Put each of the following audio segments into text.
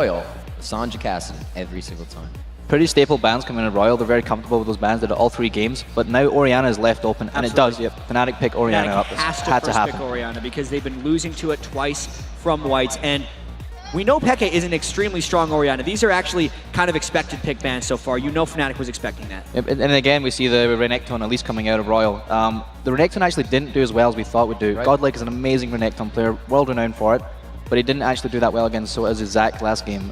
RYL, Sanjay Cassidy every single time. Pretty staple bans coming in RYL. They're very comfortable with those bans. They did all 3 games, but now Orianna is left open, and it does. Yep, Fnatic pick Orianna up. Fnatic has to first pick Orianna because they've been losing to it twice from Whites, and we know Peke is an extremely strong Orianna. These are actually kind of expected pick bans so far. You know Fnatic was expecting that. Yep, and again, we see the Renekton at least coming out of RYL. The Renekton actually didn't do as well as we thought would do. Right. Godlike is an amazing Renekton player, world renowned for it, but he didn't actually do that well against so as Zach last game.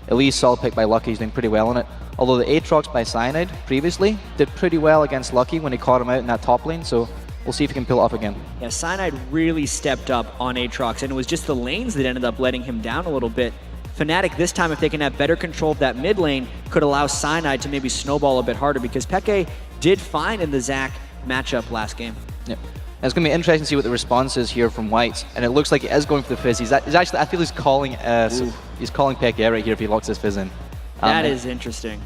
Elise, solid pick by Lucky, he's doing pretty well on it. Although the Aatrox by Cyanide previously did pretty well against Lucky when he caught him out in that top lane, so we'll see if he can pull it off again. Yeah, Cyanide really stepped up on Aatrox, and it was just the lanes that ended up letting him down a little bit. Fnatic this time, if they can have better control of that mid lane, could allow Cyanide to maybe snowball a bit harder because Peke did fine in the Zac matchup last game. Yep. And it's going to be interesting to see what the response is here from Whites, and it looks like he is going for the Fizz. He's actually, I feel he's calling Peke out right here if he locks his Fizz in. That is interesting.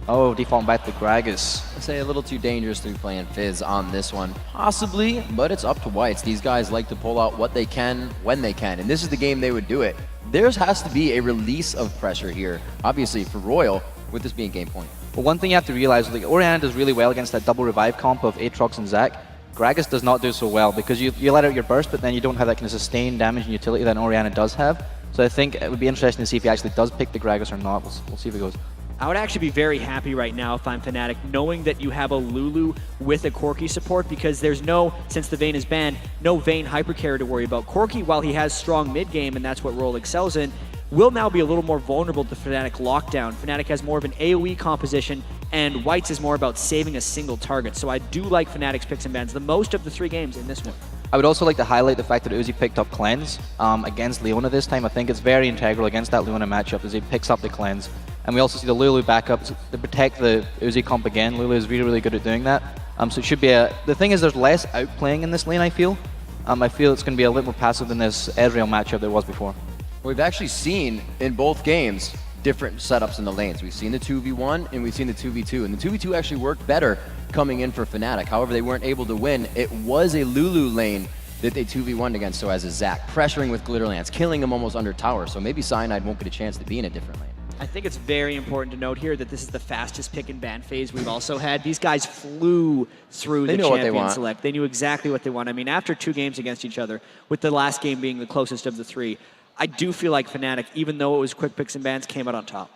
Oh, defaulting back to Gragas. I'd say a little too dangerous to be playing Fizz on this one. Possibly, but it's up to Whites. These guys like to pull out what they can when they can, and this is the game they would do it. There has to be a release of pressure here, obviously for RYL, with this being game point. Well, one thing you have to realize is like Orianna does really well against that double revive comp of Aatrox and Zac. Gragas does not do so well because you let out your burst, but then you don't have that kind of sustained damage and utility that Orianna does have. So I think it would be interesting to see if he actually does pick the Gragas or not. We'll see if it goes. I would actually be very happy right now if I'm Fnatic, knowing that you have a Lulu with a Corki support, because there's no, since the Vayne is banned, no Vayne hypercarry to worry about. Corki, while he has strong mid game, and that's what RYL excels in, will now be a little more vulnerable to Fnatic lockdown. Fnatic has more of an AoE composition, and Whites is more about saving a single target. So I do like Fnatic's picks and bans the most of the 3 games in this one. I would also like to highlight the fact that Uzi picked up Cleanse against Leona this time. I think it's very integral against that Leona matchup as he picks up the Cleanse. And we also see the Lulu backups to protect the Uzi comp again. Lulu is really, really good at doing that. So it should be the thing is there's less outplaying in this lane, I feel. I feel it's going to be a little more passive than this Ezreal matchup there was before. We've actually seen in both games different setups in the lanes. We've seen the 2v1 and we've seen the 2v2, and the 2v2 actually worked better coming in for Fnatic. However, they weren't able to win. It was a Lulu lane that they 2v1'd against, so as a Zac, pressuring with Glitterlands, killing him almost under tower, so maybe Cyanide won't get a chance to be in a different lane. I think it's very important to note here that this is the fastest pick and ban phase we've also had. These guys flew through the champion select. They knew exactly what they want. I mean, after 2 games against each other, with the last game being the closest of the 3, I do feel like Fnatic, even though it was quick picks and bans, came out on top.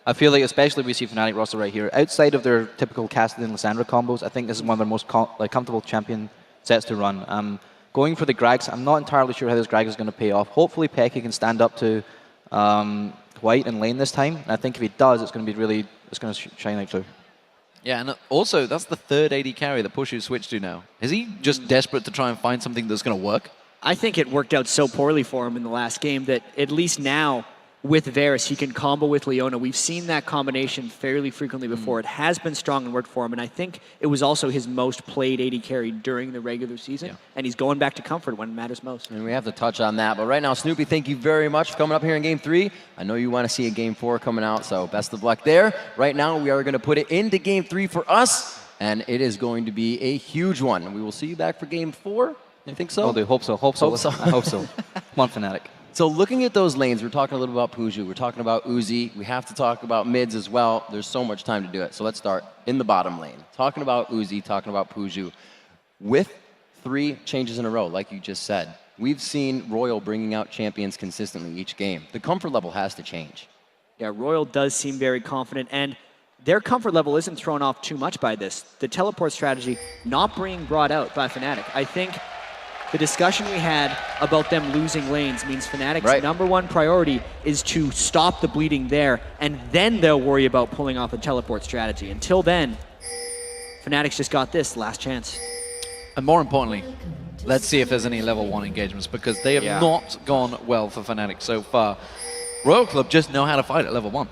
I feel like, especially we see Fnatic roster right here, outside of their typical Cassidy and Lissandra combos, I think this is one of their most comfortable champion sets to run. Going for the Grags, I'm not entirely sure how this Grag is going to pay off. Hopefully Peke can stand up to White and lane this time, and I think if he does, it's going to be really, it's going to shine out too. Yeah, and also, that's the 3rd AD carry that Pushu's switched to now. Is he just desperate to try and find something that's going to work? I think it worked out so poorly for him in the last game that at least now, with Varus, he can combo with Leona. We've seen that combination fairly frequently before. It has been strong and worked for him, and I think it was also his most played AD carry during the regular season, and he's going back to comfort when it matters most. And we have to touch on that, but right now, Snoopy, thank you very much for coming up here in Game 3. I know you want to see a Game 4 coming out, so best of luck there. Right now, we are going to put it into Game 3 for us, and it is going to be a huge one. We will see you back for Game 4. You think so? We'll do. Hope so. Hope so. I hope so. Come on, Fnatic. So looking at those lanes, we're talking a little about Puju, we're talking about Uzi, we have to talk about mids as well. There's so much time to do it. So let's start in the bottom lane. Talking about Uzi, talking about Puju. With 3 changes in a row, like you just said, we've seen RYL bringing out champions consistently each game. The comfort level has to change. Yeah, RYL does seem very confident, and their comfort level isn't thrown off too much by this. The teleport strategy not being brought out by Fnatic. I think the discussion we had about them losing lanes means Fnatic's #1 priority is to stop the bleeding there, and then they'll worry about pulling off a teleport strategy. Until then, Fnatic's just got this last chance. And more importantly, let's see if there's any level 1 engagements, because they have not gone well for Fnatic so far. RYL Club just know how to fight at level 1.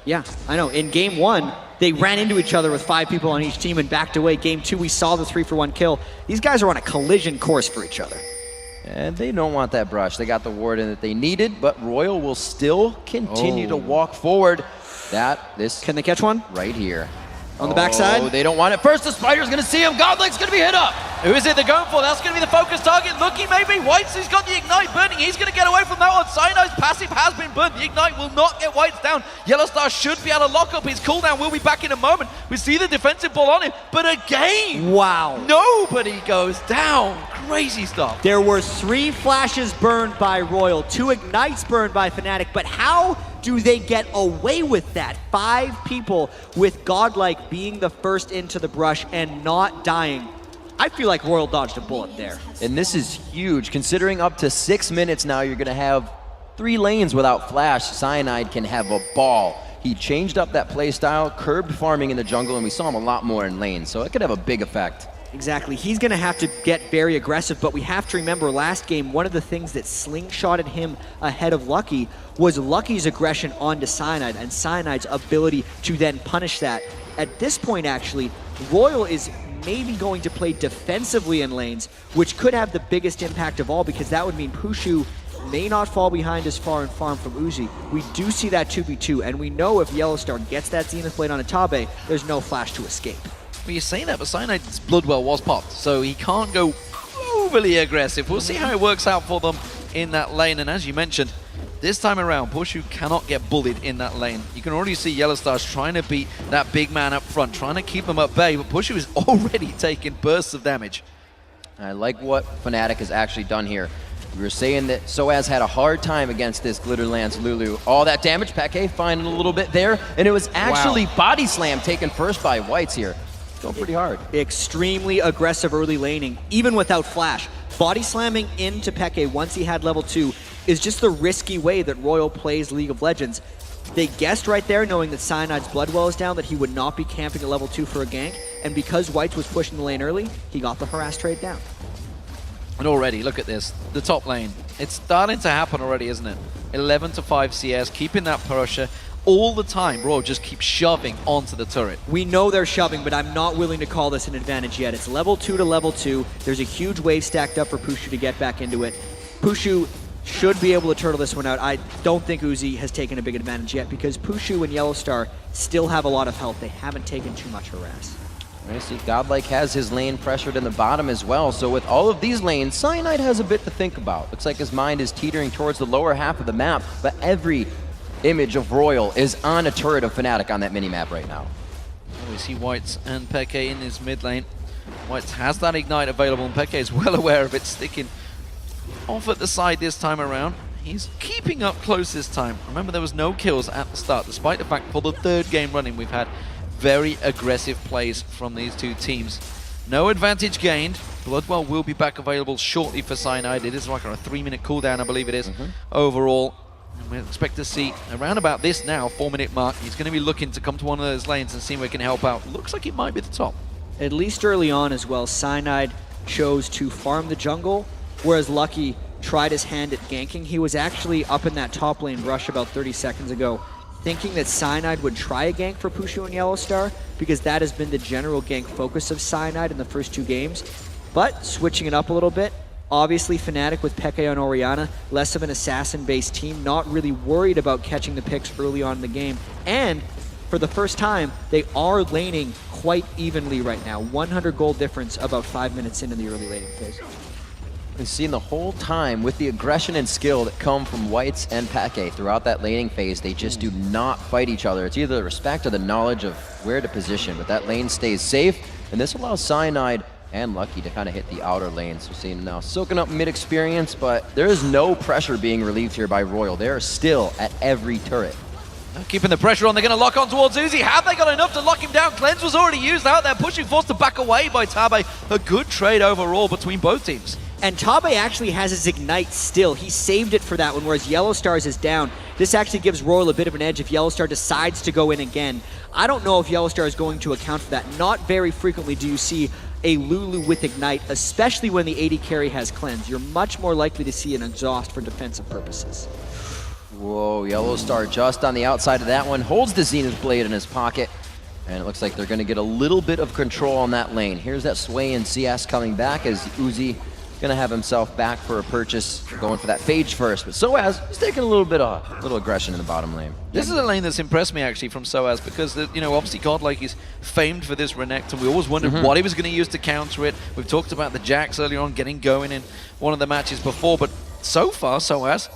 Yeah, I know. In Game 1, they ran into each other with 5 people on each team and backed away. Game 2, we saw the 3-for-1 kill. These guys are on a collision course for each other. And they don't want that brush. They got the ward in that they needed, but RYL will still continue to walk forward. Can they catch one? Right here. On the backside? Oh, they don't want it. First, the Spider's going to see him. Godlink's going to be hit up. Who is it they're going for? That's going to be the focus target. Lucky maybe. Whites, he's got the Ignite burning. He's going to get away from that one. Cyanide's passive has been burnt. The Ignite will not get Whites down. Yellowstar should be able to lock up his cooldown. We'll be back in a moment. We see the defensive ball on him. But again, wow. Nobody goes down. Crazy stuff. There were 3 flashes burned by RYL, 2 Ignites burned by Fnatic, but how do they get away with that? 5 people with Godlike being the first into the brush and not dying. I feel like RYL dodged a bullet there. And this is huge, considering up to 6 minutes now, you're gonna have 3 lanes without flash. Cyanide can have a ball. He changed up that play style, curbed farming in the jungle, and we saw him a lot more in lane, so it could have a big effect. Exactly. He's going to have to get very aggressive, but we have to remember last game, one of the things that slingshotted him ahead of Lucky was Lucky's aggression onto Cyanide and Cyanide's ability to then punish that. At this point, actually, RYL is maybe going to play defensively in lanes, which could have the biggest impact of all, because that would mean Pushu may not fall behind as far and farm from Uzi. We do see that 2v2, and we know if Yellowstar gets that Zenith Blade on Atabe, there's no flash to escape. Well, you're saying that, but Cyanide's Bloodwell was popped, so he can't go overly aggressive. We'll see how it works out for them in that lane. And as you mentioned, this time around, Pushu cannot get bullied in that lane. You can already see Yellowstars trying to beat that big man up front, trying to keep him at bay, but Pushu is already taking bursts of damage. I like what Fnatic has actually done here. We were saying that Soaz had a hard time against this Glitterlance Lulu. All that damage, Peke finding a little bit there, and it was actually Body Slam taken first by Whites here. Going pretty hard. Extremely aggressive early laning, even without flash. Body slamming into Peke once he had level 2 is just the risky way that RYL plays League of Legends. They guessed right there, knowing that Cyanide's Bloodwell is down, that he would not be camping at level 2 for a gank, and because Whites was pushing the lane early, he got the harass trade down. And already, look at this, the top lane. It's starting to happen already, isn't it? 11 to 5 CS, keeping that pressure. All the time, RYL just keeps shoving onto the turret. We know they're shoving, but I'm not willing to call this an advantage yet. It's level 2 to level 2. There's a huge wave stacked up for Pushu to get back into it. Pushu should be able to turtle this one out. I don't think Uzi has taken a big advantage yet because Pushu and Yellowstar still have a lot of health. They haven't taken too much harass. I see Godlike has his lane pressured in the bottom as well, so with all of these lanes, Cyanide has a bit to think about. Looks like his mind is teetering towards the lower half of the map, but every image of RYL is on a turret of Fnatic on that mini-map right now. We see Whites and Peke in his mid lane. Whites has that Ignite available, and Peke is well aware of it, sticking off at the side this time around. He's keeping up close this time. Remember, there was no kills at the start, despite the fact for the 3rd game running we've had very aggressive plays from these two teams. No advantage gained. Bloodwell will be back available shortly for Cyanide. It is like on a 3-minute cooldown, I believe it is, overall. And we expect to see around about this now, 4-minute mark. He's going to be looking to come to one of those lanes and see where he can help out. Looks like it might be the top. At least early on as well, Cyanide chose to farm the jungle, whereas Lucky tried his hand at ganking. He was actually up in that top lane rush about 30 seconds ago, thinking that Cyanide would try a gank for Pushu and Yellowstar, because that has been the general gank focus of Cyanide in the first 2 games. But switching it up a little bit, obviously Fnatic with Peke and Orianna, less of an assassin-based team, not really worried about catching the picks early on in the game. And for the first time, they are laning quite evenly right now. 100 gold difference about 5 minutes into the early laning phase. We've seen the whole time with the aggression and skill that come from Whites and Peke throughout that laning phase, they just do not fight each other. It's either the respect or the knowledge of where to position, but that lane stays safe, and this allows Cyanide and Lucky to kind of hit the outer lanes. We're seeing now soaking up mid experience, but there is no pressure being relieved here by RYL. They are still at every turret. Keeping the pressure on, they're going to lock on towards Uzi. Have they got enough to lock him down? Cleanse was already used out there, pushing forced to back away by Tabe. A good trade overall between both teams. And Tabe actually has his Ignite still. He saved it for that one, whereas Yellowstar's is down. This actually gives RYL a bit of an edge if Yellowstar decides to go in again. I don't know if Yellowstar is going to account for that. Not very frequently do you see a Lulu with Ignite, especially when the AD carry has Cleanse. You're much more likely to see an Exhaust for defensive purposes. Whoa, Yellowstar just on the outside of that one, holds the Zenith Blade in his pocket, and it looks like they're going to get a little bit of control on that lane. Here's that sway in CS coming back as Uzi Gonna have himself back for a purchase, going for that Phage first. But Soaz, he's taking a little aggression in the bottom lane. This is a lane that's impressed me actually from Soaz because, you know, obviously Godlike is famed for this Renekton. We always wondered what he was going to use to counter it. We've talked about the Jax earlier on getting going in one of the matches before, but so far Soaz,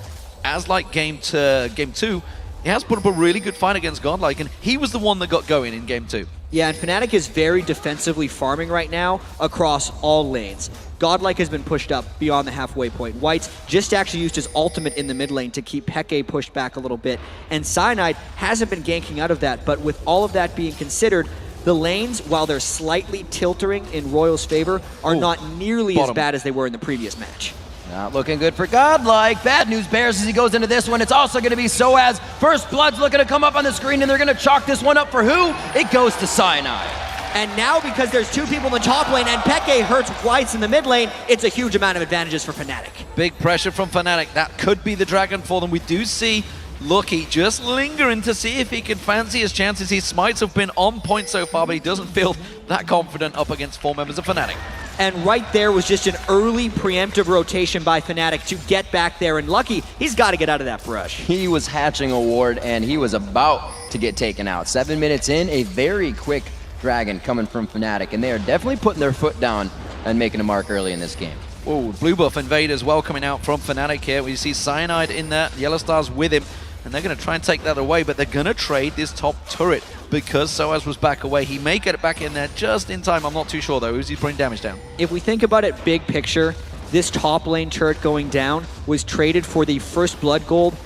as like game 2, he has put up a really good fight against Godlike, and he was the one that got going in game 2. Yeah, and Fnatic is very defensively farming right now across all lanes. Godlike has been pushed up beyond the halfway point. White's just actually used his ultimate in the mid lane to keep Peke pushed back a little bit. And Cyanide hasn't been ganking out of that, but with all of that being considered, the lanes, while they're slightly tiltering in Royal's favor, are not nearly as bad as they were in the previous match. Not looking good for Godlike. Bad news bears as he goes into this one. It's also going to be Soaz. First Blood's looking to come up on the screen, and they're going to chalk this one up for who? It goes to Cyanide. And now, because there's 2 people in the top lane and Peke hurts Whites in the mid lane, it's a huge amount of advantages for Fnatic. Big pressure from Fnatic. That could be the dragon for them. We do see Lucky just lingering to see if he can fancy his chances. His smites have been on point so far, but he doesn't feel that confident up against 4 members of Fnatic. And right there was just an early preemptive rotation by Fnatic to get back there. And Lucky, he's got to get out of that brush. He was hatching a ward, and he was about to get taken out. 7 minutes in, a very quick dragon coming from Fnatic, and they are definitely putting their foot down and making a mark early in this game. Oh, blue buff invade as well coming out from Fnatic here. We see Cyanide in there, Yellow Star's with him, and they're going to try and take that away, but they're going to trade this top turret because Soaz was back away. He may get it back in there just in time. I'm not too sure, though. Uzi's bringing damage down. If we think about it big picture, this top lane turret going down was traded for the first blood gold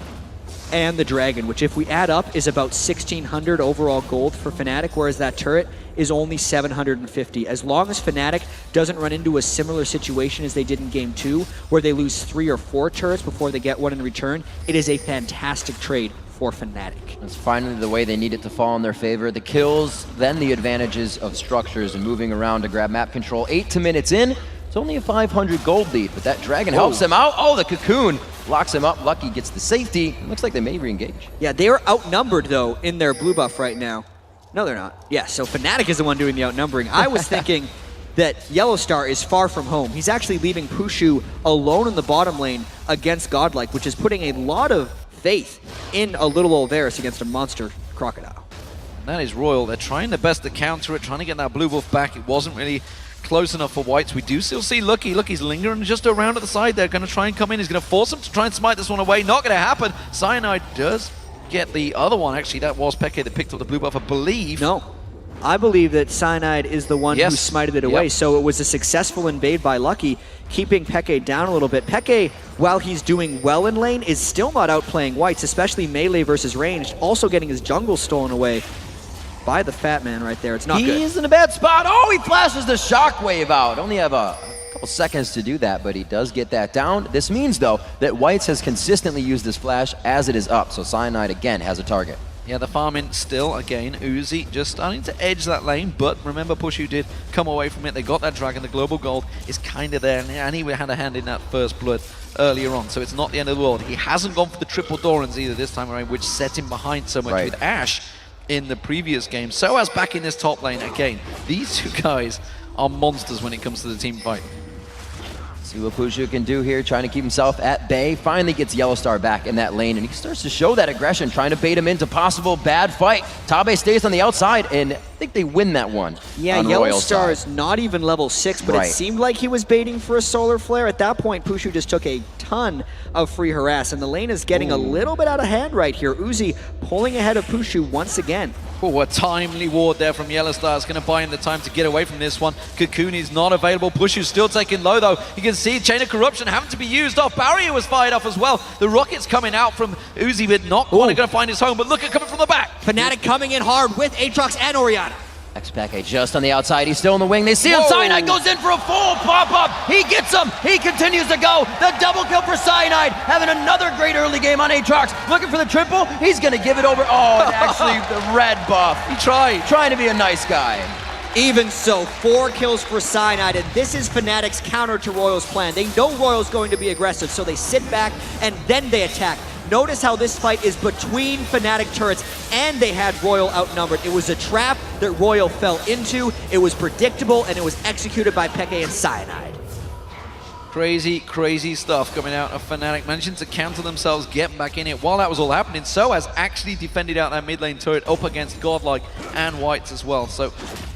and the dragon, which if we add up is about 1,600 overall gold for Fnatic, whereas that turret is only 750. As long as Fnatic doesn't run into a similar situation as they did in Game 2, where they lose 3 or 4 turrets before they get one in return, it is a fantastic trade for Fnatic. That's finally the way they need it to fall in their favor. The kills, then the advantages of structures and moving around to grab map control. 8 minutes in, it's only a 500 gold lead, but that dragon helps him out. Oh, the cocoon locks him up. Lucky gets the safety. Looks like they may re-engage. Yeah, they are outnumbered, though, in their blue buff right now. No, they're not. Yeah, so Fnatic is the one doing the outnumbering. I was thinking that Yellow Star is far from home. He's actually leaving Pushu alone in the bottom lane against Godlike, which is putting a lot of faith in a little old Varus against a monster Crocodile. And that is RYL. They're trying their best to counter it, trying to get that blue buff back. It wasn't really close enough for Whites. We do still see Lucky. Lucky's lingering just around at the side there. Going to try and come in. He's going to force him to try and smite this one away. Not going to happen. Cyanide does get the other one. Actually, that was Peke that picked up the blue buff, I believe. No. I believe that Cyanide is the one who smited it away. Yep. So it was a successful invade by Lucky, keeping Peke down a little bit. Peke, while he's doing well in lane, is still not outplaying Whites, especially melee versus ranged, also getting his jungle stolen away by the fat man right there. It's not good. He's in a bad spot. Oh, he flashes the shockwave out. Only have a couple seconds to do that, but he does get that down. This means, though, that Whites has consistently used this flash as it is up, so Cyanide again has a target. Yeah, the farming still, again, Uzi just starting to edge that lane, but remember Pushu did come away from it. They got that dragon, the global gold is kind of there, and he had a hand in that first blood earlier on, so it's not the end of the world. He hasn't gone for the triple Dorans either this time around, which set him behind so much with Ashe in the previous game. Soaz back in this top lane again. These two guys are monsters when it comes to the team fight. See what Pushu can do here, trying to keep himself at bay. Finally gets Yellow Star back in that lane, and he starts to show that aggression, trying to bait him into possible bad fight. Tabe stays on the outside, and I think they win that one. Yeah, Yellow Star is not even level 6, but it seemed like he was baiting for a solar flare. At that point, Pushu just took a ton of free harass, and the lane is getting a little bit out of hand right here. Uzi pulling ahead of Pushu once again. Oh, a timely ward there from Yellow Star is going to buy him the time to get away from this one. Cocoon is not available. Pushu's still taking low, though. You can see Chain of Corruption having to be used off. Barrier was fired off as well. The rocket's coming out from Uzi, but not quite going to find his home. But look at coming from the back. Fnatic coming in hard with Aatrox and Orianna. X-Pac just on the outside. He's still in the wing. They see him. Cyanide goes in for a full pop-up. He gets him. He continues to go. The double kill for Cyanide. Having another great early game on Aatrox. Looking for the triple. He's going to give it over. Oh, and actually the red buff. He tried. Trying to be a nice guy. Even so, 4 kills for Cyanide, and this is Fnatic's counter to RYL's plan. They know RYL's going to be aggressive, so they sit back and then they attack. Notice how this fight is between Fnatic turrets, and they had RYL outnumbered. It was a trap that RYL fell into, it was predictable, and it was executed by Peke and Cyanide. Crazy, crazy stuff coming out of Fnatic. Managing to counter themselves, getting back in it. While that was all happening, SOAS actually defended out that mid lane turret up against Godlike and Whites as well. So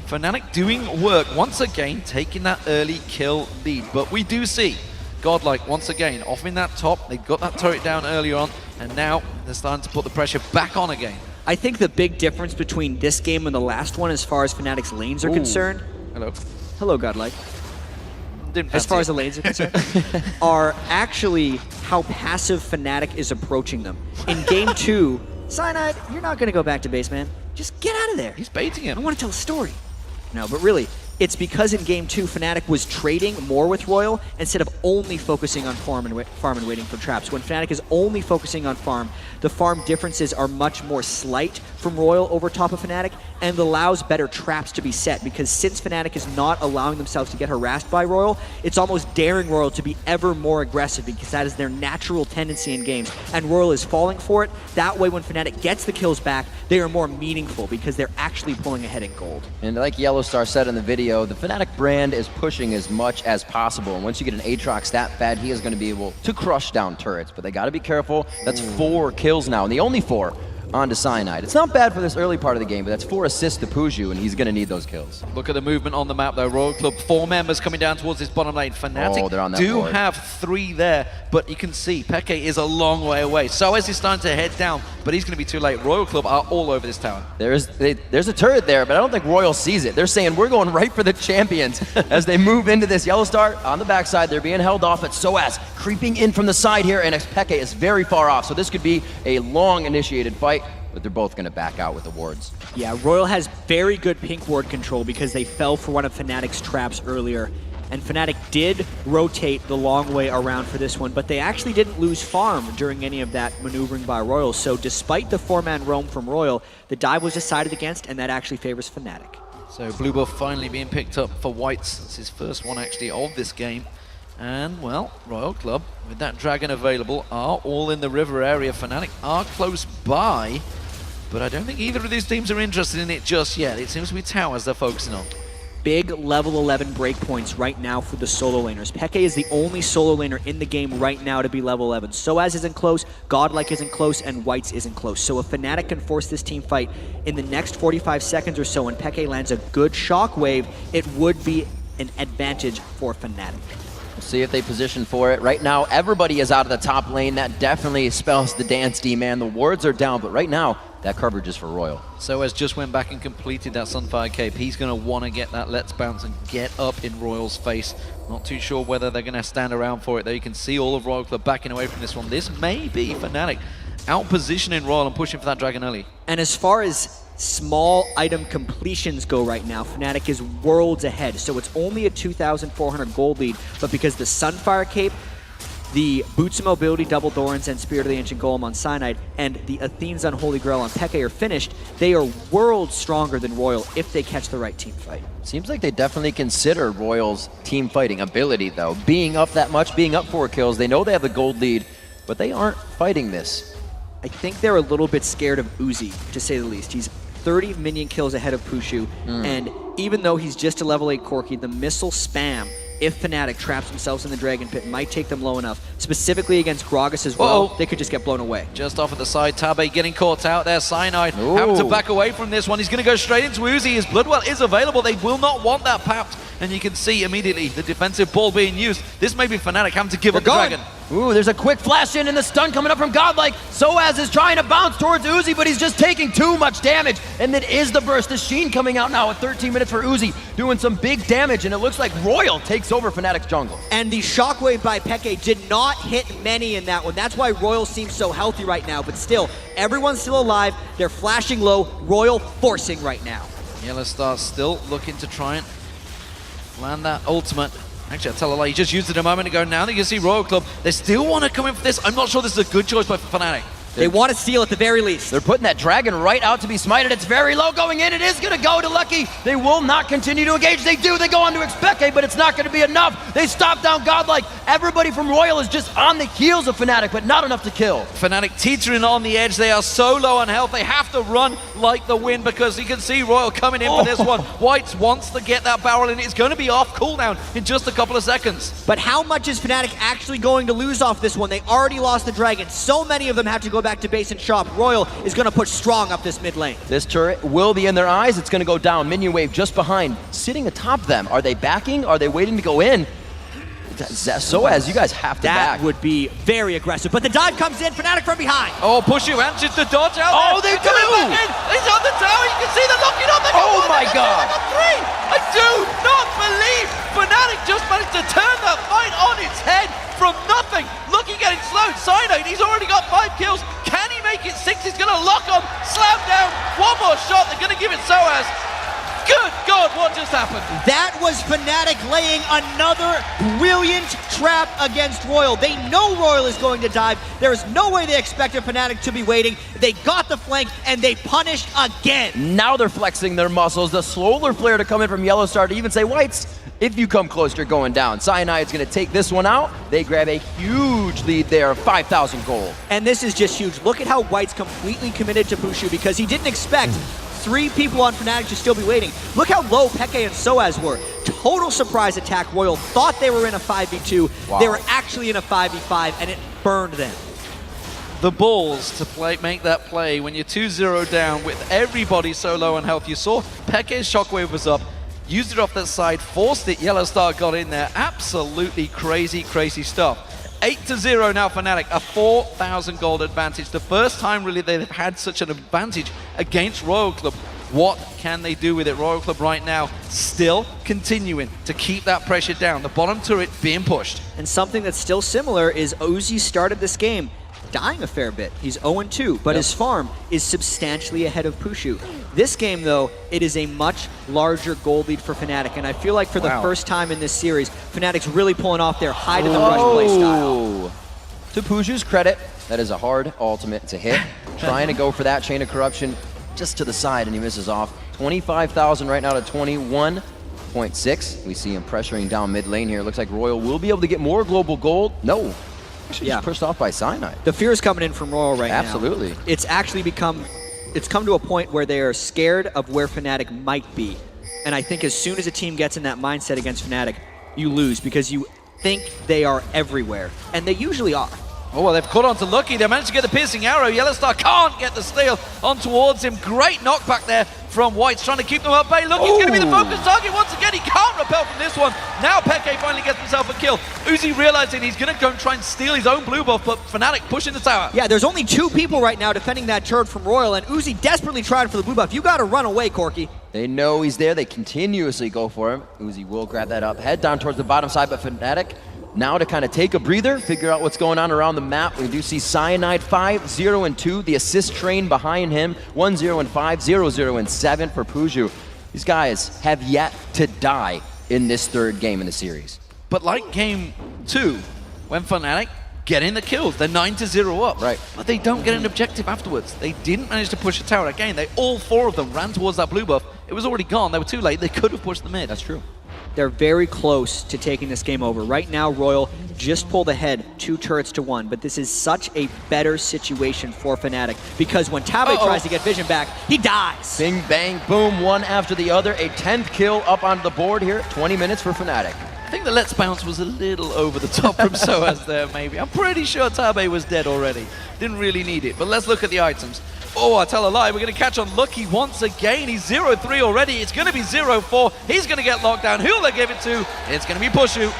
Fnatic doing work once again, taking that early kill lead. But we do see Godlike once again offering that top. They got that turret down earlier on, and now they're starting to put the pressure back on again. I think the big difference between this game and the last one, as far as Fnatic's lanes are concerned, hello Godlike, as far as the lanes are concerned, are actually how passive Fnatic is approaching them. In game 2, Cyanide, you're not going to go back to base, man. Just get out of there. He's baiting him. I want to tell a story. No, but really, it's because in game 2, Fnatic was trading more with RYL instead of only focusing on farm and waiting for traps. When Fnatic is only focusing on farm, the farm differences are much more slight from RYL over top of Fnatic, and allows better traps to be set, because since Fnatic is not allowing themselves to get harassed by RYL, it's almost daring RYL to be ever more aggressive, because that is their natural tendency in games, and RYL is falling for it. That way, when Fnatic gets the kills back, they are more meaningful, because they're actually pulling ahead in gold. And like Yellowstar said in the video, the Fnatic brand is pushing as much as possible, and once you get an Aatrox that fad, he is going to be able to crush down turrets, but they got to be careful. That's 4 kills now, and the only 4 onto Cyanide. It's not bad for this early part of the game, but that's 4 assists to Puju, and he's going to need those kills. Look at the movement on the map though. RYL Club, 4 members coming down towards this bottom lane. Fnatic they're on that do board. have 3 there, but you can see Peke is a long way away. SOAS is starting to head down, but he's going to be too late. RYL Club are all over this tower. There's a turret there, but I don't think RYL sees it. They're saying we're going right for the champions as they move into this. Yellowstar on the backside, they're being held off, but SOAS creeping in from the side here, and Peke is very far off, so this could be a long initiated fight, but they're both going to back out with the wards. Yeah, RYL has very good pink ward control because they fell for one of Fnatic's traps earlier. And Fnatic did rotate the long way around for this one, but they actually didn't lose farm during any of that maneuvering by RYL. So despite the 4-man roam from RYL, the dive was decided against, and that actually favors Fnatic. So blue buff finally being picked up for Whites. It's his first one actually of this game. And well, RYL Club, with that dragon available, are all in the river area. Fnatic are close by, but I don't think either of these teams are interested in it just yet. It seems to be towers they're focusing on. Big level 11 breakpoints right now for the solo laners. Peke is the only solo laner in the game right now to be level 11. SOAS isn't close, Godlike isn't close, and Whites isn't close. So if Fnatic can force this team fight in the next 45 seconds or so and Peke lands a good shockwave, it would be an advantage for Fnatic. We'll see if they position for it. Right now, everybody is out of the top lane. That definitely spells the dance, D-man. The wards are down, but right now, that coverage is for RYL. SOAS just went back and completed that Sunfire Cape. He's going to want to get that Let's Bounce and get up in RYL's face. Not too sure whether they're going to stand around for it, though. You can see all of RYL Club backing away from this one. This may be Fnatic out-positioning RYL and pushing for that dragon early. And as far as small item completions go right now, Fnatic is worlds ahead. So it's only a 2,400 gold lead, but because the Sunfire Cape, the Boots of Mobility, Double Thorns, and Spirit of the Ancient Golem on Cyanide, and the Athene's Unholy Grail on Peke are finished, they are worlds stronger than RYL if they catch the right team fight. Seems like they definitely consider RYL's team fighting ability, though. Being up that much, being up 4 kills, they know they have the gold lead, but they aren't fighting this. I think they're a little bit scared of Uzi, to say the least. He's 30 minion kills ahead of Pushu, and even though he's just a level 8 Corki, the missile spam, if Fnatic traps themselves in the Dragon Pit, might take them low enough. Specifically against Gragas as well, they could just get blown away. Just off at the side, Tabe getting caught out there. Cyanide having to back away from this one. He's going to go straight into Uzi. His Bloodwell is available. They will not want that papped. And you can see immediately the defensive ball being used. This may be Fnatic having to give up the dragon. Ooh, there's a quick flash in and the stun coming up from Godlike. SOAS is trying to bounce towards Uzi, but he's just taking too much damage. And then is the burst. The Sheen coming out now at 13 minutes for Uzi, doing some big damage, and it looks like RYL takes over Fnatic's jungle. And the shockwave by Peke did not hit many in that one. That's why RYL seems so healthy right now, but still, everyone's still alive. They're flashing low. RYL forcing right now. Yellowstar still looking to try and land that ultimate. Actually, I tell a lie, he just used it a moment ago. Now that you can see RYL Club, they still want to come in for this. I'm not sure this is a good choice by Fnatic. They want to steal at the very least. They're putting that dragon right out to be smited. It's very low going in. It is going to go to Lucky. They will not continue to engage. They do. They go on to Expeke, but it's not going to be enough. They stop down Godlike. Everybody from RYL is just on the heels of Fnatic, but not enough to kill. Fnatic teetering on the edge. They are so low on health. They have to run like the wind because you can see RYL coming in for this one. Whites wants to get that barrel in. It's going to be off cooldown in just a couple of seconds. But how much is Fnatic actually going to lose off this one? They already lost the dragon. So many of them have to go back to base and shop. RYL is going to push strong up this mid lane. This turret will be in their eyes. It's going to go down. Minion wave just behind, sitting atop them. Are they backing? Are they waiting to go in? Soaz, you guys have to back. That would be very aggressive. But the dive comes in. Fnatic from behind. Oh, push you answers the dodge out Oh, there. they do! He's on the tower. You can see the locking on. They got Oh one, my they got God. two, they got three. I do not believe Fnatic just managed to turn that fight on its head from nothing. Lucky getting slowed. Cyanide, he's already got 5 kills. Can he make it 6? He's going to lock on, slam down. One more shot. They're going to give it Soaz. Good God, what just happened? That was Fnatic laying another brilliant trap against RYL. They know RYL is going to dive. There is no way they expected Fnatic to be waiting. They got the flank and they punished again. Now they're flexing their muscles. The slower player to come in from Yellow Star to even say, Whites, if you come close, you're going down. Cyanide's going to take this one out. They grab a huge lead there, 5,000 gold. And this is just huge. Look at how White's completely committed to Pushu because he didn't expect 3 people on Fnatic to still be waiting. Look how low Peke and Soaz were. Total surprise attack. RYL thought they were in a 5v2. Wow. They were actually in a 5v5, and it burned them. The balls to make that play when you're 2-0 down with everybody so low on health. You saw Peke's shockwave was up, used it off that side, forced it. Yellow Star got in there. Absolutely crazy, crazy stuff. 8-0 now Fnatic, a 4,000 gold advantage. The first time really they've had such an advantage against RYL Club. What can they do with it? RYL Club right now still continuing to keep that pressure down. The bottom turret being pushed. And something that's still similar is Uzi started this game dying a fair bit. He's 0-2, but his farm is substantially ahead of Pushu. This game, though, it is a much larger gold lead for Fnatic, and I feel like for the first time in this series, Fnatic's really pulling off their hide-in-the-brush playstyle. To Puju's credit, that is a hard ultimate to hit. Trying to go for that Chain of Corruption just to the side, and he misses off. 25,000 right now to 21.6. We see him pressuring down mid lane here. Looks like RYL will be able to get more global gold. No. Actually, just pushed off by Cyanide. The fear is coming in from RYL right now. Absolutely. It's actually come to a point where they are scared of where Fnatic might be. And I think as soon as a team gets in that mindset against Fnatic, you lose because you think they are everywhere. And they usually are. Oh, well, they've caught on to Lucky. They managed to get the piercing arrow. Yellow Star can't get the steal on towards him. Great knockback there from Whites, trying to keep them at bay. Lucky's going to be the focus target once again. He can't repel from this one. Now Peke finally gets himself a kill. Uzi realizing he's going to go and try and steal his own blue buff, but Fnatic pushing the tower. Yeah, there's only 2 people right now defending that turret from RYL, and Uzi desperately tried for the blue buff. You got to run away, Corky. They know he's there. They continuously go for him. Uzi will grab that up. Head down towards the bottom side, but Fnatic now to kind of take a breather, figure out what's going on around the map. We do see Cyanide 5-0-2, the assist train behind him, 1-0-5, 0-0-7 for Puju. These guys have yet to die in this 3rd game in the series. But like game 2, when Fnatic getting the kills, they're 9-0 up. Right. But they don't get an objective afterwards. They didn't manage to push the tower. Again, all 4 of them ran towards that blue buff. It was already gone. They were too late. They could have pushed the mid. That's true. They're very close to taking this game over. Right now, RYL just pulled ahead 2 turrets to 1, but this is such a better situation for Fnatic because when Tabe tries to get vision back, he dies. Bing, bang, boom, one after the other. A 10th kill up onto the board here. 20 minutes for Fnatic. I think the Let's Bounce was a little over the top from Soaz there, maybe. I'm pretty sure Tabe was dead already. Didn't really need it, but let's look at the items. Oh, I tell a lie. We're going to catch on Lucky once again. He's 0-3 already. It's going to be 0-4. He's going to get locked down. Who'll they give it to? It's going to be Pushu.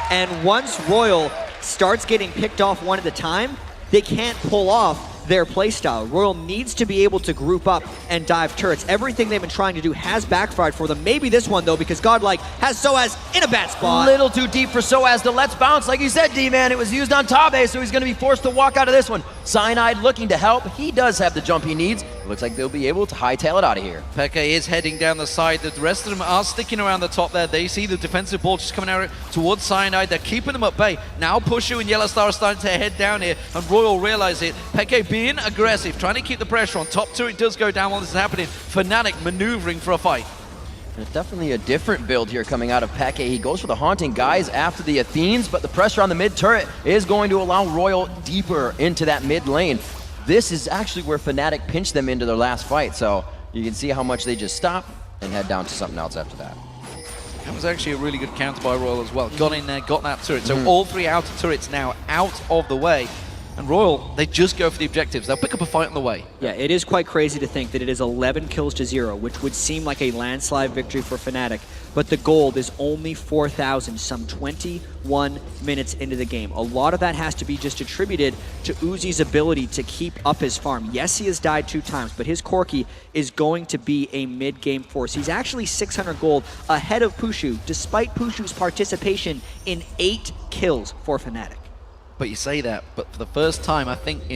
And once RYL starts getting picked off one at a time, they can't pull off their playstyle. RYL needs to be able to group up and dive turrets. Everything they've been trying to do has backfired for them. Maybe this one, though, because Godlike has Soaz in a bad spot. Little too deep for Soaz. The Let's Bounce, like you said, D-Man, it was used on Tabe, so he's going to be forced to walk out of this one. Cyanide looking to help. He does have the jump he needs. It looks like they'll be able to hightail it out of here. Peke is heading down the side. The rest of them are sticking around the top there. They see the defensive ball just coming out towards Cyanide. They're keeping them at bay. Now Pushu and Yellow Star are starting to head down here, and RYL realize it. Peke being aggressive, trying to keep the pressure on. Top turret does go down while this is happening. Fnatic maneuvering for a fight. There's definitely a different build here coming out of Peke. He goes for the Haunting Guys after the Athenes, but the pressure on the mid turret is going to allow RYL deeper into that mid lane. This is actually where Fnatic pinched them into their last fight, so you can see how much they just stop and head down to something else after that. That was actually a really good counter by RYL as well. Got in there, got that turret. So all three outer turrets now out of the way. And RYL, they just go for the objectives. They'll pick up a fight on the way. Yeah, it is quite crazy to think that it is 11 kills to 0, which would seem like a landslide victory for Fnatic. But the gold is only 4,000, some 21 minutes into the game. A lot of that has to be just attributed to Uzi's ability to keep up his farm. Yes, he has died 2 times, but his Corki is going to be a mid-game force. He's actually 600 gold ahead of Pushu, despite Pushu's participation in 8 kills for Fnatic. But you say that, but for the first time, I think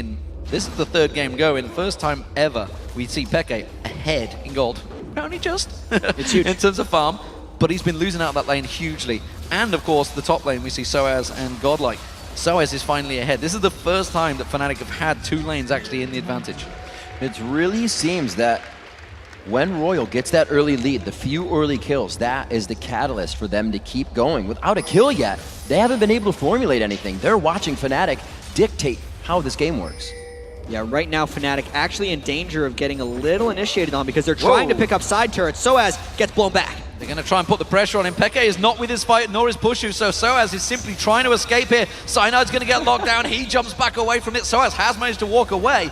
this is the 3rd game going, the first time ever we see Peke ahead in gold. Only just. It's huge. In terms of farm, but he's been losing out that lane hugely. And of course, the top lane, we see Soaz and Godlike. Soaz is finally ahead. This is the first time that Fnatic have had 2 lanes actually in the advantage. It really seems that when RYL gets that early lead, the few early kills, that is the catalyst for them to keep going. Without a kill yet, they haven't been able to formulate anything. They're watching Fnatic dictate how this game works. Yeah, right now Fnatic actually in danger of getting a little initiated on because they're trying to pick up side turrets. Soaz gets blown back. They're going to try and put the pressure on him. Peke is not with his fight, nor is Pushu, so Soaz is simply trying to escape here. Cyanide's going to get locked down. He jumps back away from it. Soaz has managed to walk away.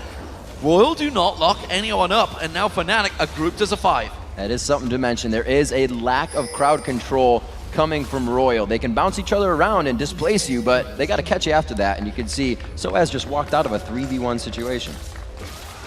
RYL do not lock anyone up, and now Fnatic are grouped as a 5. That is something to mention. There is a lack of crowd control coming from RYL. They can bounce each other around and displace you, but they got to catch you after that, and you can see Soaz just walked out of a 3v1 situation.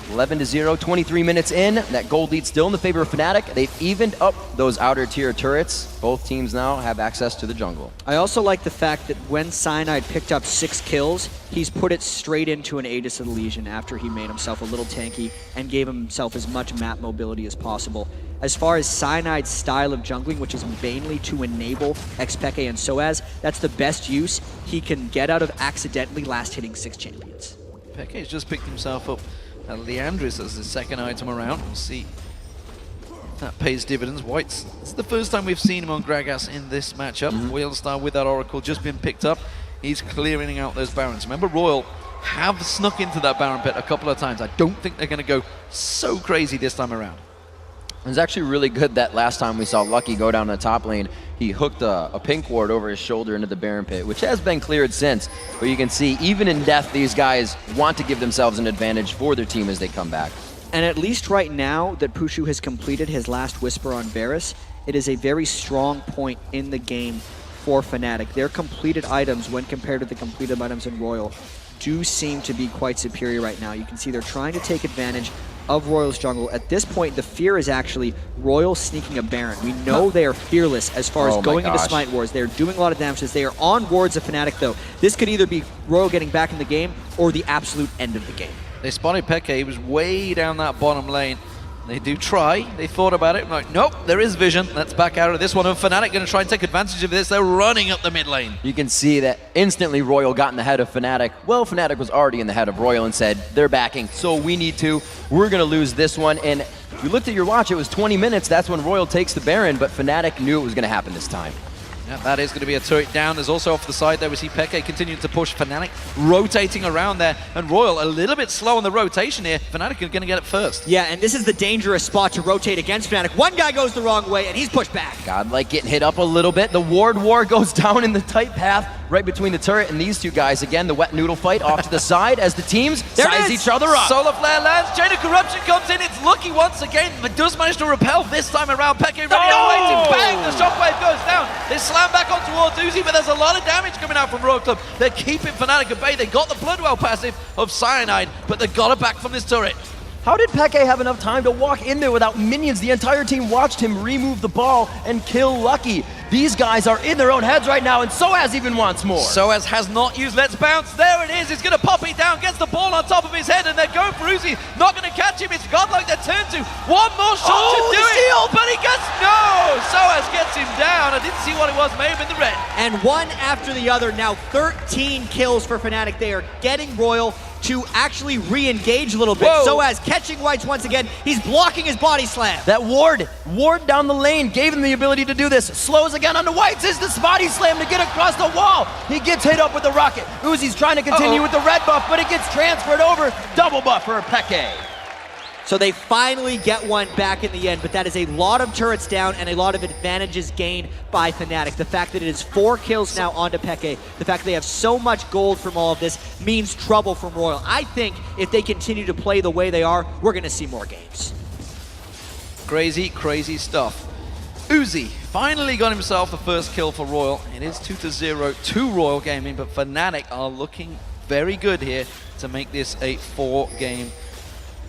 11-0, 23 minutes in. That gold lead still in the favor of Fnatic. They've evened up those outer tier turrets. Both teams now have access to the jungle. I also like the fact that when Cyanide picked up 6 kills, he's put it straight into an Aegis of the Legion after he made himself a little tanky and gave himself as much map mobility as possible. As far as Cyanide's style of jungling, which is mainly to enable Xpeke and Soaz, that's the best use he can get out of accidentally last hitting 6 champions. Peke's just picked himself up Leandris as the 2nd item around. We'll see if that pays dividends. White's, it's the first time we've seen him on Gragas in this matchup. Wheelstar with that Oracle just been picked up. He's clearing out those Barons. Remember, RYL have snuck into that Baron pit a couple of times. I don't think they're going to go so crazy this time around. It was actually really good that last time we saw Lucky go down the top lane, he hooked a pink ward over his shoulder into the Baron pit, which has been cleared since. But you can see, even in death, these guys want to give themselves an advantage for their team as they come back. And at least right now that Pushu has completed his last Whisper on Varus, it is a very strong point in the game for Fnatic. Their completed items, when compared to the completed items in RYL, do seem to be quite superior right now. You can see they're trying to take advantage of RYL's jungle. At this point, the fear is actually RYL sneaking a Baron. We know they are fearless as far as going into Smite Wars. They're doing a lot of damage. They are on wards of Fnatic, though. This could either be RYL getting back in the game or the absolute end of the game. They spotted Peke. He was way down that bottom lane. They do try. They thought about it. Like, nope, there is vision. Let's back out of this one. And Fnatic going to try and take advantage of this. They're running up the mid lane. You can see that instantly RYL got in the head of Fnatic. Well, Fnatic was already in the head of RYL and said, they're backing, so we need to. We're going to lose this one. And you looked at your watch, it was 20 minutes. That's when RYL takes the Baron, but Fnatic knew it was going to happen this time. Yeah, that is going to be a turret down. There's also off the side there, we see Peke continuing to push. Fnatic rotating around there, and RYL a little bit slow on the rotation here. Fnatic are going to get it first. Yeah, and this is the dangerous spot to rotate against Fnatic. One guy goes the wrong way, and he's pushed back. Godlike getting hit up a little bit. The ward war goes down in the tight path right between the turret and these two guys. Again, the wet noodle fight off to the side as the teams size each other up. Solar Flare lands, Chain of Corruption comes in, it's Lucky once again, but does manage to repel this time around. Peke ready to bang, the shockwave goes down. They slam back on towards Uzi, but there's a lot of damage coming out from RYL Club. They're keeping Fnatic at bay. They got the Bloodwell passive of Cyanide, but they got it back from this turret. How did Peke have enough time to walk in there without minions? The entire team watched him remove the ball and kill Lucky. These guys are in their own heads right now, and Soaz even wants more. Soaz has not used Let's Bounce. There it is. He's going to pop it down, gets the ball on top of his head, and they're going for Uzi. Not going to catch him. It's Godlike that turns to. One more shot to do it. But he gets no. Soaz gets him down. I didn't see what it was. May have been the red. And one after the other, now 13 kills for Fnatic. They are getting RYL to actually re-engage a little bit. Whoa. Soaz catching Whites once again. He's blocking his body slam. That ward down the lane gave him the ability to do this. Slows again onto Whites, is the body slam to get across the wall. He gets hit up with the rocket. Uzi's trying to continue with the red buff, but it gets transferred over. Double buff for Peke. So they finally get one back in the end, but that is a lot of turrets down and a lot of advantages gained by Fnatic. The fact that it is 4 kills now onto Peke, the fact that they have so much gold from all of this means trouble from RYL. I think if they continue to play the way they are, we're going to see more games. Crazy, crazy stuff. Uzi finally got himself the first kill for RYL. It is 2-0 to RYL Gaming, but Fnatic are looking very good here to make this a 4-game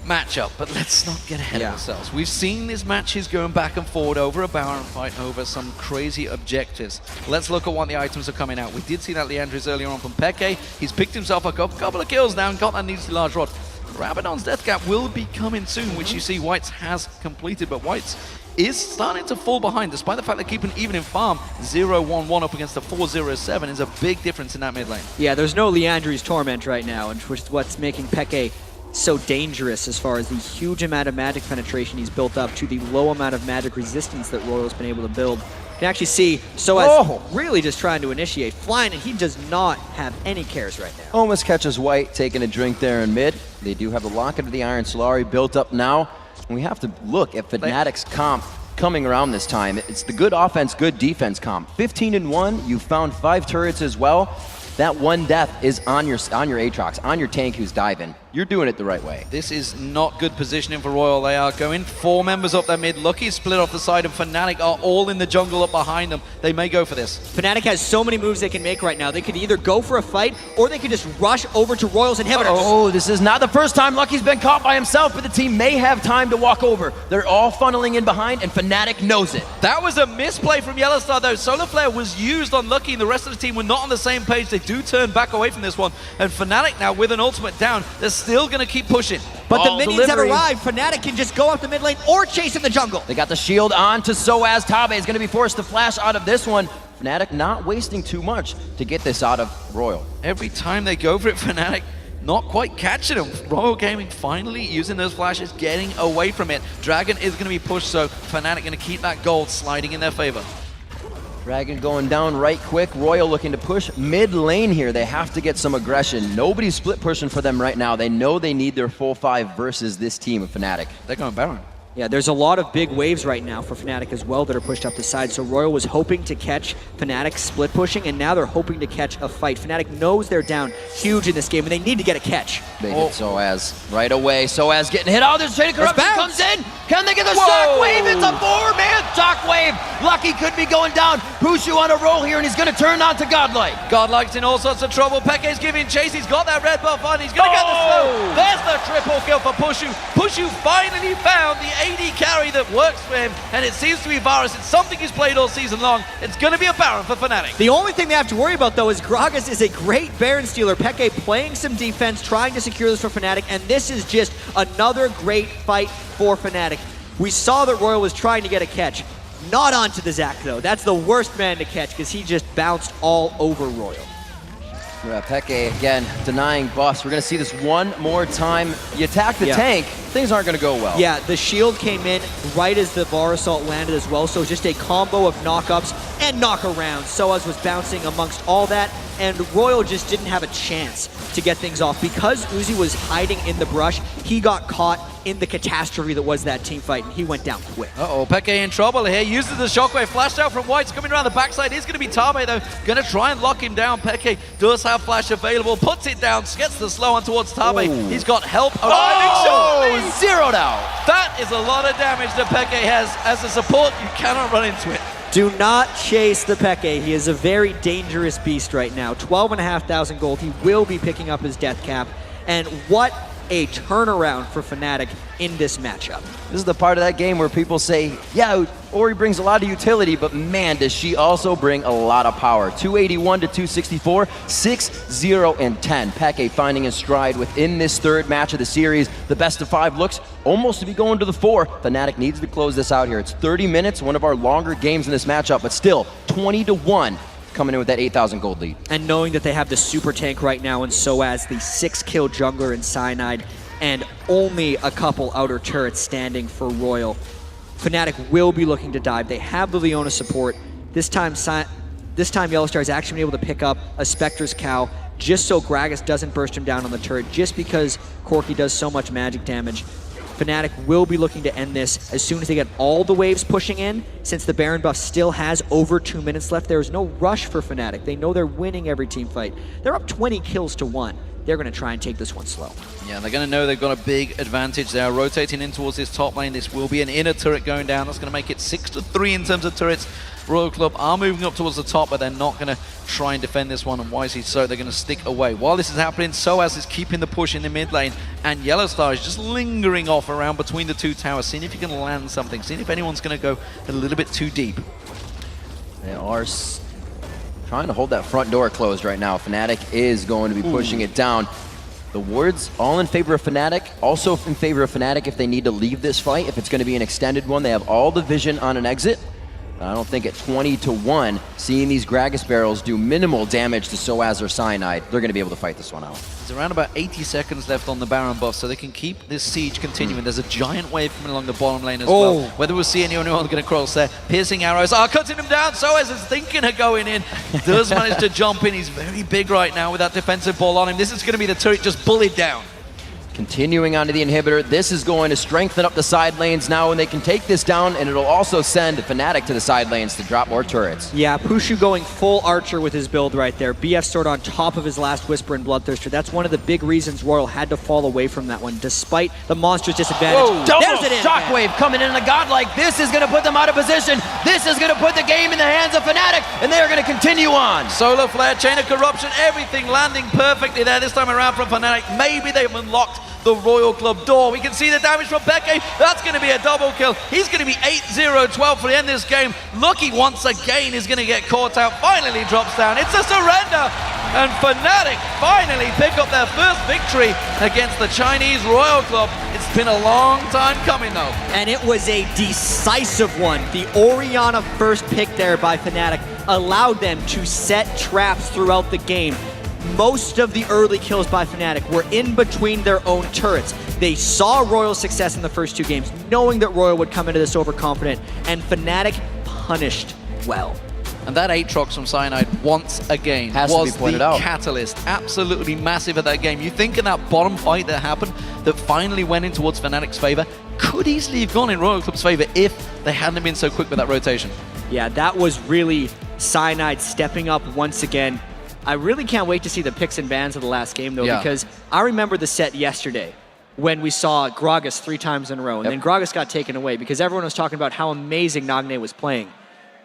matchup. But let's not get ahead of ourselves. We've seen these matches going back and forward over a Baron fight, over some crazy objectives. Let's look at what the items are coming out. We did see that Leandris earlier on from Peke. He's picked himself a couple of kills now and got that needly large rod. Rabadon's death cap will be coming soon, which you see Whites has completed, but Whites is starting to fall behind, despite the fact they're keeping even in farm. 0-1-1 up against the 4-0-7 is a big difference in that mid lane. Yeah, there's no Leandri's Torment right now, and which is what's making Peke so dangerous as far as the huge amount of magic penetration he's built up to the low amount of magic resistance that RYL's been able to build. You can actually see Soaz really just trying to initiate, flying, and he does not have any cares right now. Almost catches White taking a drink there in mid. They do have the Locket of the Iron Solari built up now. And we have to look at Fnatic's comp coming around this time. It's the good offense, good defense comp. 15-1, you found 5 turrets as well. That one death is on your Aatrox, on your tank who's diving. You're doing it the right way. This is not good positioning for RYL. They are going 4 members up their mid. Lucky split off the side, and Fnatic are all in the jungle up behind them. They may go for this. Fnatic has so many moves they can make right now. They could either go for a fight, or they could just rush over to RYL's inhibitors. Oh, this is not the first time Lucky's been caught by himself, but the team may have time to walk over. They're all funneling in behind, and Fnatic knows it. That was a misplay from Yellowstar, though. Solar Flare was used on Lucky, and the rest of the team were not on the same page. They do turn back away from this one, and Fnatic now with an ultimate down, they're still going to keep pushing. But the minions have arrived. Fnatic can just go up the mid lane or chase in the jungle. They got the shield on to Soaz. Tabe is going to be forced to flash out of this one. Fnatic not wasting too much to get this out of RYL. Every time they go for it, Fnatic not quite catching them. RYL Gaming finally using those flashes, getting away from it. Dragon is going to be pushed, so Fnatic going to keep that gold sliding in their favor. Dragon going down right quick. RYL looking to push mid lane here. They have to get some aggression. Nobody's split pushing for them right now. They know they need their full 5 versus this team of Fnatic. They're going Baron. Yeah, there's a lot of big waves right now for Fnatic as well that are pushed up the side. So RYL was hoping to catch Fnatic split pushing, and now they're hoping to catch a fight. Fnatic knows they're down huge in this game, and they need to get a catch. They hit Soaz right away. Soaz getting hit. Oh, there's Chain of Corruption comes in. Can they get the shockwave? It's a 4-man shockwave. Lucky could be going down. Pushu on a roll here, and he's going to turn on to Godlike. Godlike's in all sorts of trouble. Peke's giving chase. He's got that red buff on. He's going to get the slow. There's the triple kill for Pushu. Pushu finally found the AD carry that works for him, and it seems to be Varus. It's something he's played all season long. It's going to be a Baron for Fnatic. The only thing they have to worry about, though, is Gragas is a great Baron stealer. Peke playing some defense, trying to secure this for Fnatic, and this is just another great fight for Fnatic. We saw that RYL was trying to get a catch. Not onto the Zac, though. That's the worst man to catch because he just bounced all over RYL. Peke again denying buffs. We're going to see this one more time. You attack the tank, things aren't going to go well. Yeah, the shield came in right as the Var Assault landed as well, so just a combo of knockups and knockarounds. Soaz was bouncing amongst all that, and RYL just didn't have a chance to get things off. Because Uzi was hiding in the brush, he got caught in the catastrophe that was that team fight, and he went down quick. Uh-oh, Peke in trouble here. Uses the shockwave. Flashed out from White's coming around the backside. It's going to be Tabe, though. Going to try and lock him down. Peke does have flash available. Puts it down. Gets the slow on towards Tabe. He's got help arriving shortly. Zeroed out. That is a lot of damage that Peke has. As a support, you cannot run into it. Do not chase the Peke. He is a very dangerous beast right now. 12,500 gold. He will be picking up his death cap. And what a turnaround for Fnatic in this matchup. This is the part of that game where people say, yeah, Ori brings a lot of utility, but man, does she also bring a lot of power. 281 to 264, 6-0 and 10. Peke finding his stride within this third match of the series. The best of 5 looks almost to be going to the 4. Fnatic needs to close this out here. It's 30 minutes, one of our longer games in this matchup, but still 20-1. Coming in with that 8,000 gold lead. And knowing that they have the super tank right now and Soaz, the 6-kill jungler in Cyanide, and only a couple outer turrets standing for RYL, Fnatic will be looking to dive. They have the Leona support. This time Yellowstar has actually been able to pick up a Spectre's cow just so Gragas doesn't burst him down on the turret, just because Corki does so much magic damage. Fnatic will be looking to end this as soon as they get all the waves pushing in. Since the Baron buff still has over 2 minutes left, there is no rush for Fnatic. They know they're winning every team fight. They're up 20 kills to 1. They're going to try and take this one slow. Yeah, they're going to know they've got a big advantage. They are rotating in towards this top lane. This will be an inner turret going down. That's going to make it 6-3 in terms of turrets. RYL Club are moving up towards the top, but they're not going to try and defend this one, and wisely so. They're going to stick away. While this is happening, Soaz is keeping the push in the mid lane, and Yellowstar is just lingering off around between the 2 towers, seeing if he can land something, seeing if anyone's going to go a little bit too deep. They are trying to hold that front door closed right now. Fnatic is going to be pushing it down. The wards all in favor of Fnatic, also in favor of Fnatic if they need to leave this fight. If it's going to be an extended one, they have all the vision on an exit. I don't think at 20-1, seeing these Gragas barrels do minimal damage to Soaz or Cyanide, they're going to be able to fight this one out. There's around about 80 seconds left on the Baron buff, so they can keep this siege continuing. There's a giant wave coming along the bottom lane as well. Whether we'll see anyone going to cross there. Piercing arrows are cutting him down. Soaz is thinking of going in. Does manage to jump in. He's very big right now with that defensive ball on him. This is going to be the turret just bullied down. Continuing onto the inhibitor, this is going to strengthen up the side lanes now, and they can take this down, and it'll also send Fnatic to the side lanes to drop more turrets. Yeah, Pushu going full Archer with his build right there. BF sword on top of his last Whisper and Bloodthirster. That's one of the big reasons RYL had to fall away from that one, despite the monster's disadvantage. Whoa, double shockwave coming in, and a godlike. This is going to put them out of position. This is going to put the game in the hands of Fnatic, and they are going to continue on. Solar Flare, Chain of Corruption, everything landing perfectly there this time around from Fnatic. Maybe they've unlocked the RYL Club door. We can see the damage from Peke. That's going to be a double kill. He's going to be 8-0-12 for the end of this game. Lucky once again is going to get caught out. Finally drops down. It's a surrender. And Fnatic finally pick up their first victory against the Chinese RYL Club. It's been a long time coming though. And it was a decisive one. The Orianna first pick there by Fnatic allowed them to set traps throughout the game. Most of the early kills by Fnatic were in between their own turrets. They saw RYL's success in the first 2 games, knowing that RYL would come into this overconfident, and Fnatic punished well. And that Aatrox from Cyanide once again was the catalyst. Absolutely massive at that game. You think in that bottom fight that happened, that finally went in towards Fnatic's favor, could easily have gone in RYL Club's favor if they hadn't been so quick with that rotation. Yeah, that was really Cyanide stepping up once again. I really can't wait to see the picks and bans of the last game, though, because I remember the set yesterday when we saw Gragas 3 times in a row, and then Gragas got taken away because everyone was talking about how amazing Nagne was playing.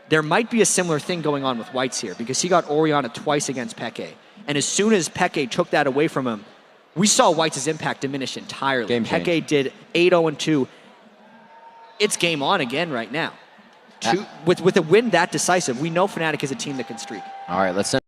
There might be a similar thing going on with Whites here, because he got Orianna twice against Peke, and as soon as Peke took that away from him, we saw Whites' impact diminish entirely. Peke did 8-0-2. It's game on again right now. With a win that decisive, we know Fnatic is a team that can streak. All right, let's send